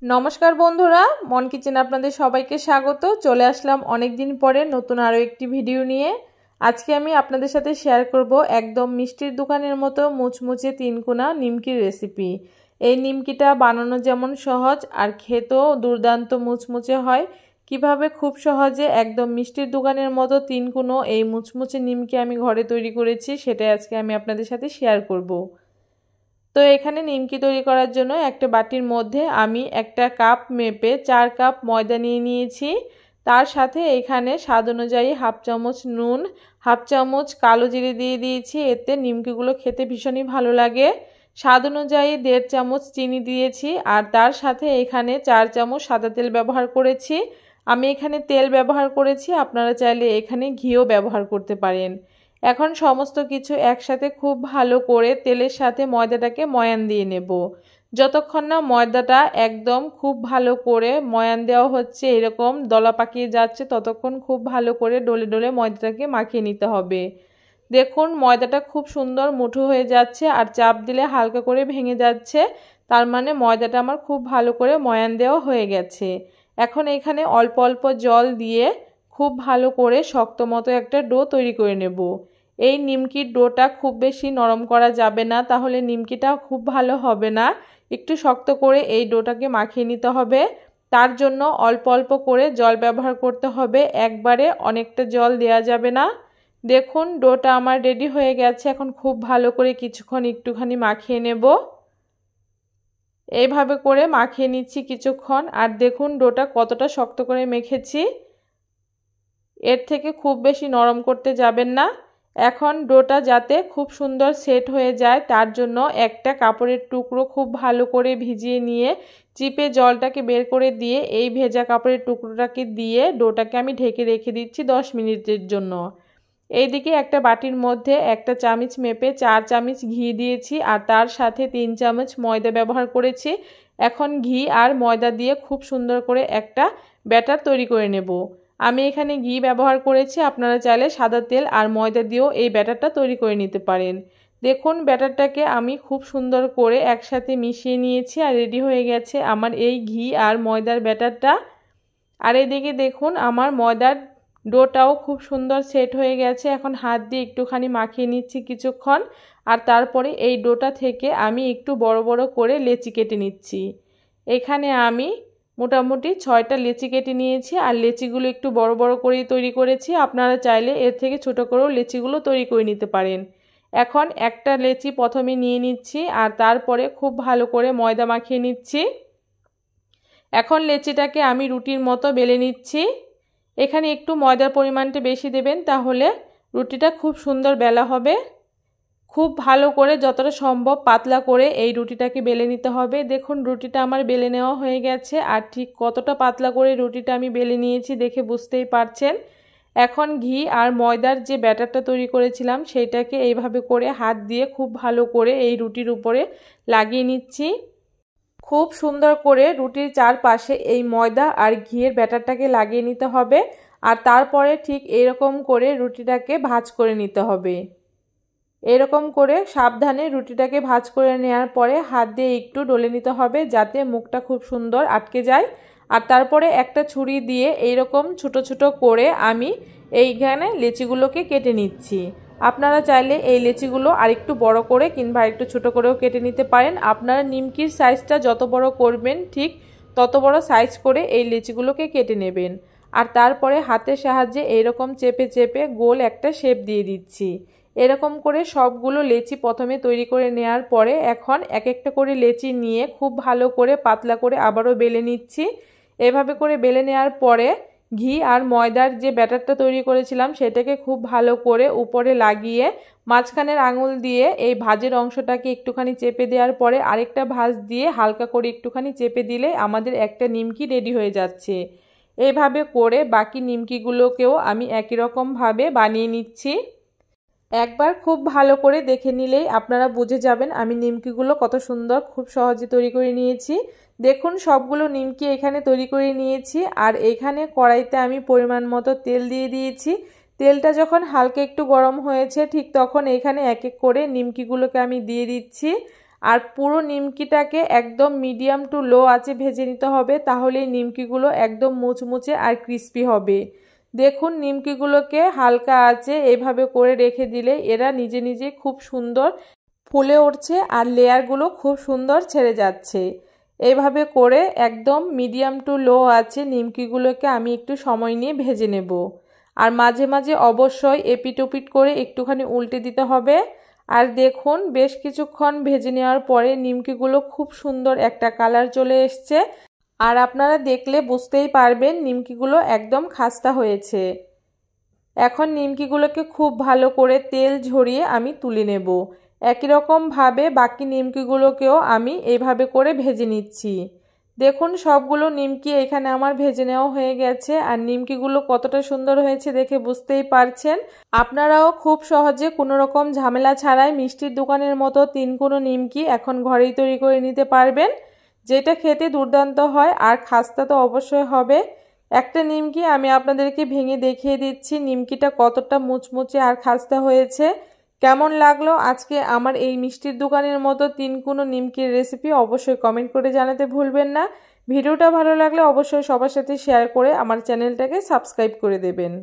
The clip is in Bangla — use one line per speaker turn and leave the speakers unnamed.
नमस्कार बंधुरा मन किचेन आपनादेर सबाइके स्वागत। चले आसलाम अनेक दिन परे नतून आरो एकटी भिडियो निये। आज के आमी आपनादेर साथे शेयर करब एकदम मिष्टिर दोकानेर मतो मुचमुचे तीनकोना निमकिर रेसिपि। এই নিমকিটা বানানো যেমন সহজ আর খেতেও দুর্দান্ত মুচমুচে হয়। কিভাবে খুব সহজে একদম মিষ্টির দোকানের মতো তিনকোনো এই মুচমুচে নিমকি আমি ঘরে তৈরি করেছি সেটাই আজকে আমি আপনাদের সাথে শেয়ার করব। তো এখানে নিমকি তৈরি করার জন্য একটা বাটির মধ্যে আমি একটা কাপ মেপে 4 কাপ ময়দা নিয়ে নিয়েছি। তার সাথে এখানে স্বাদ অনুযায়ী হাফ চামচ নুন, হাফ চামচ কালো জিরে দিয়ে দিয়েছি, এতে নিমকিগুলো খেতে ভীষণই ভালো লাগে। স্বাদ অনুযায়ী 1.5 চামচ চিনি দিয়েছি আর তার সাথে এখানে 4 চামচ সাদা তেল ব্যবহার করেছি। আমি এখানে তেল ব্যবহার করেছি, আপনারা চাইলে এখানে ঘিও ব্যবহার করতে পারেন। এখন সমস্ত কিছু একসাথে খুব ভালো করে তেলের সাথে ময়দাটাকে ময়ান দিয়ে নেব। যতক্ষণ না ময়দাটা একদম খুব ভালো করে ময়ান দেওয়া হচ্ছে, এরকম দলা পাকিয়ে যাচ্ছে, ততক্ষণ খুব ভালো করে ডলে ডলে ময়দাটাকে মাখিয়ে নিতে হবে। দেখুন ময়দাটা খুব সুন্দর মুঠো হয়ে যাচ্ছে আর চাপ দিলে হালকা করে ভেঙে যাচ্ছে, তার মানে ময়দাটা আমার খুব ভালো করে ময়ান দেওয়া হয়ে গেছে। এখন এখানে অল্প অল্প জল দিয়ে খুব ভালো করে শক্ত মতো একটা ডো তৈরি করে নেব। এই নিমকির ডোটা খুব বেশি নরম করা যাবে না, তাহলে নিমকিটা খুব ভালো হবে না। একটু শক্ত করে এই ডোটাকে মাখিয়ে নিতে হবে। তার জন্য অল্প অল্প করে জল ব্যবহার করতে হবে, একবারে অনেকটা জল দেওয়া যাবে না। দেখুন ডোটা আমার রেডি হয়ে গেছে। এখন খুব ভালো করে কিছুক্ষণ একটুখানি মাখিয়ে নেব। এইভাবে করে মাখিয়ে নিচ্ছি কিছুক্ষণ। আর দেখুন ডোটা কতটা শক্ত করে মেখেছি, এর থেকে খুব বেশি নরম করতে যাবেন না। এখন ডোটা যাতে খুব সুন্দর সেট হয়ে যায় তার জন্য একটা কাপড়ের টুকরো খুব ভালো করে ভিজিয়ে নিয়ে চিপে জলটাকে বের করে দিয়ে এই ভেজা কাপড়ের টুকরোটাকে দিয়ে ডোটাকে আমি ঢেকে রেখে দিচ্ছি 10 মিনিটের জন্য। এইদিকে একটা বাটির মধ্যে একটা চামচ মেপে 4 চামচ ঘি দিয়েছি আর তার সাথে 3 চামচ ময়দা ব্যবহার করেছি। এখন ঘি আর ময়দা দিয়ে খুব সুন্দর করে একটা ব্যাটার তৈরি করে নেব। আমি এখানে ঘি ব্যবহার করেছি, আপনারা চাইলে সাদা তেল আর ময়দা দিয়েও এই ব্যাটারটা তৈরি করে নিতে পারেন। দেখুন ব্যাটারটাকে আমি খুব সুন্দর করে একসাথে মিশিয়ে নিয়েছি আর রেডি হয়ে গেছে আমার এই ঘি আর ময়দার ব্যাটারটা। আর এদিকে দেখুন আমার ময়দার ডোটাও খুব সুন্দর সেট হয়ে গেছে। এখন হাত দিয়ে একটুখানি মাখিয়ে নিচ্ছি কিছুক্ষণ আর তারপরে এই ডোটা থেকে আমি একটু বড় বড় করে লেচি কেটে নিচ্ছি। এখানে আমি মোটামুটি 6টা লেচি কেটে নিয়েছি আর লেচিগুলো একটু বড় বড় করেই তৈরি করেছি। আপনারা চাইলে এর থেকে ছোট করেও লেচিগুলো তৈরি করে নিতে পারেন। এখন একটা লেচি প্রথমে নিয়ে নিচ্ছি আর তারপরে খুব ভালো করে ময়দা মাখিয়ে নিচ্ছি। এখন লেচিটাকে আমি রুটির মতো বেলে নিচ্ছি। এখানে একটু ময়দার পরিমাণটা বেশি দেবেন, তাহলে রুটিটা খুব সুন্দর বেলা হবে। খুব ভালো করে যতটা সম্ভব পাতলা করে এই রুটিটাকে বেলে নিতে হবে। দেখুন রুটিটা আমার বেলে নেওয়া হয়ে গেছে আর ঠিক কতটা পাতলা করে রুটিটা আমি বেলে নিয়েছি দেখে বুঝতেই পারছেন। এখন ঘি আর ময়দার যে ব্যাটারটা তৈরি করেছিলাম সেইটাকে এইভাবে করে হাত দিয়ে খুব ভালো করে এই রুটির উপরে লাগিয়ে নিচ্ছি। খুব সুন্দর করে রুটির চারপাশে এই ময়দা আর ঘিয়ের ব্যাটারটাকে লাগিয়ে নিতে হবে আর তারপরে ঠিক এরকম করে রুটিটাকে ভাঁজ করে নিতে হবে। এরকম করে সাবধানে রুটিটাকে ভাঁজ করে নেওয়ার পরে হাত দিয়ে একটু ডলে নিতে হবে যাতে মুখটা খুব সুন্দর আটকে যায়। আর তারপরে একটা ছুরি দিয়ে এইরকম ছোট ছোট করে আমি এইখানে লেচিগুলোকে কেটে নিচ্ছি। আপনারা চাইলে এই লেচিগুলো আরেকটু বড় করে কিংবা আরেকটু ছোট করেও কেটে নিতে পারেন। আপনারা নিমকির সাইজটা যত বড় করবেন ঠিক তত বড় সাইজ করে এই লেচিগুলোকে কেটে নেবেন। আর তারপরে হাতের সাহায্যে এইরকম চেপে চেপে গোল একটা শেপ দিয়ে দিচ্ছি। এরকম করে সবগুলো লেচি প্রথমে তৈরি করে নেওয়ার পরে এখন এক একটা করে লেচি নিয়ে খুব ভালো করে পাতলা করে আবারও বেলে নিচ্ছি। এভাবে করে বেলে নেওয়ার পরে ঘি আর ময়দার যে ব্যাটারটা তৈরি করেছিলাম সেটাকে খুব ভালো করে উপরে লাগিয়ে মাঝখানের আঙুল দিয়ে এই ভাঁজের অংশটাকে একটুখানি চেপে দেওয়ার পরে আরেকটা ভাঁজ দিয়ে হালকা করে একটুখানি চেপে দিলে আমাদের একটা নিমকি রেডি হয়ে যাচ্ছে। এইভাবে করে বাকি নিমকিগুলোকেও আমি একই রকমভাবে বানিয়ে নিচ্ছি। একবার খুব ভালো করে দেখে নিলেই আপনারা বুঝে যাবেন আমি নিমকিগুলো কত সুন্দর খুব সহজে তৈরি করে নিয়েছি। দেখুন সবগুলো নিমকি এখানে তৈরি করে নিয়েছি আর এখানে কড়াইতে আমি পরিমাণ মতো তেল দিয়ে দিয়েছি। তেলটা যখন হালকা একটু গরম হয়েছে ঠিক তখন এখানে এক এক করে নিমকিগুলোকে আমি দিয়ে দিচ্ছি আর পুরো নিমকিটাকে একদম মিডিয়াম টু লো আঁচে ভেজে নিতে হবে, তাহলেই নিমকিগুলো একদম মুচমুচে আর ক্রিস্পি হবে। দেখুন নিমকিগুলোকে হালকা আঁচে এইভাবে করে রেখে দিলে এরা নিজে নিজে খুব সুন্দর ফুলে উঠছে আর লেয়ারগুলো খুব সুন্দর ছেড়ে যাচ্ছে। এইভাবে করে একদম মিডিয়াম টু লো আঁচে নিমকিগুলোকে আমি একটু সময় নিয়ে ভেজে নেব। আর মাঝে মাঝে অবশ্যই এপিট ওপিট করে একটুখানি উল্টে দিতে হবে। আর দেখুন বেশ কিছুক্ষণ ভেজে নেওয়ার পরে নিমকিগুলো খুব সুন্দর একটা কালার চলে এসছে। আর আপনারা দেখলে বুঝতেই পারবেন নিমকিগুলো একদম খাস্তা হয়েছে। এখন নিমকিগুলোকে খুব ভালো করে তেল ঝরিয়ে আমি তুলে নেব। একই রকমভাবে বাকি নিমকিগুলোকেও আমি এইভাবে করে ভেজে নিচ্ছি। দেখুন সবগুলো নিমকি এখানে আমার ভেজে নেওয়া হয়ে গেছে। আর নিমকিগুলো কতটা সুন্দর হয়েছে দেখে বুঝতেই পারছেন। আপনারাও খুব সহজে কোনো রকম ঝামেলা ছাড়াই মিষ্টির দোকানের মতো 3 কোণ নিমকি এখন ঘরেই তৈরি করে নিতে পারবেন, যেটা খেতে দুর্দান্ত হয় আর খাস্তা তো অবশ্যই হবে। একটা নিমকি আমি আপনাদেরকে ভেঙে দেখিয়ে দিচ্ছি নিমকিটা কতটা মুচমুচে আর খাস্তা হয়েছে। কেমন লাগলো আজকে আমার এই মিষ্টির দোকানের মতো 3 কোণ নিমকির রেসিপি অবশ্যই কমেন্ট করে জানাতে ভুলবেন না। ভিডিওটা ভালো লাগলে অবশ্যই সবার সাথে শেয়ার করে আমার চ্যানেলটাকে সাবস্ক্রাইব করে দেবেন।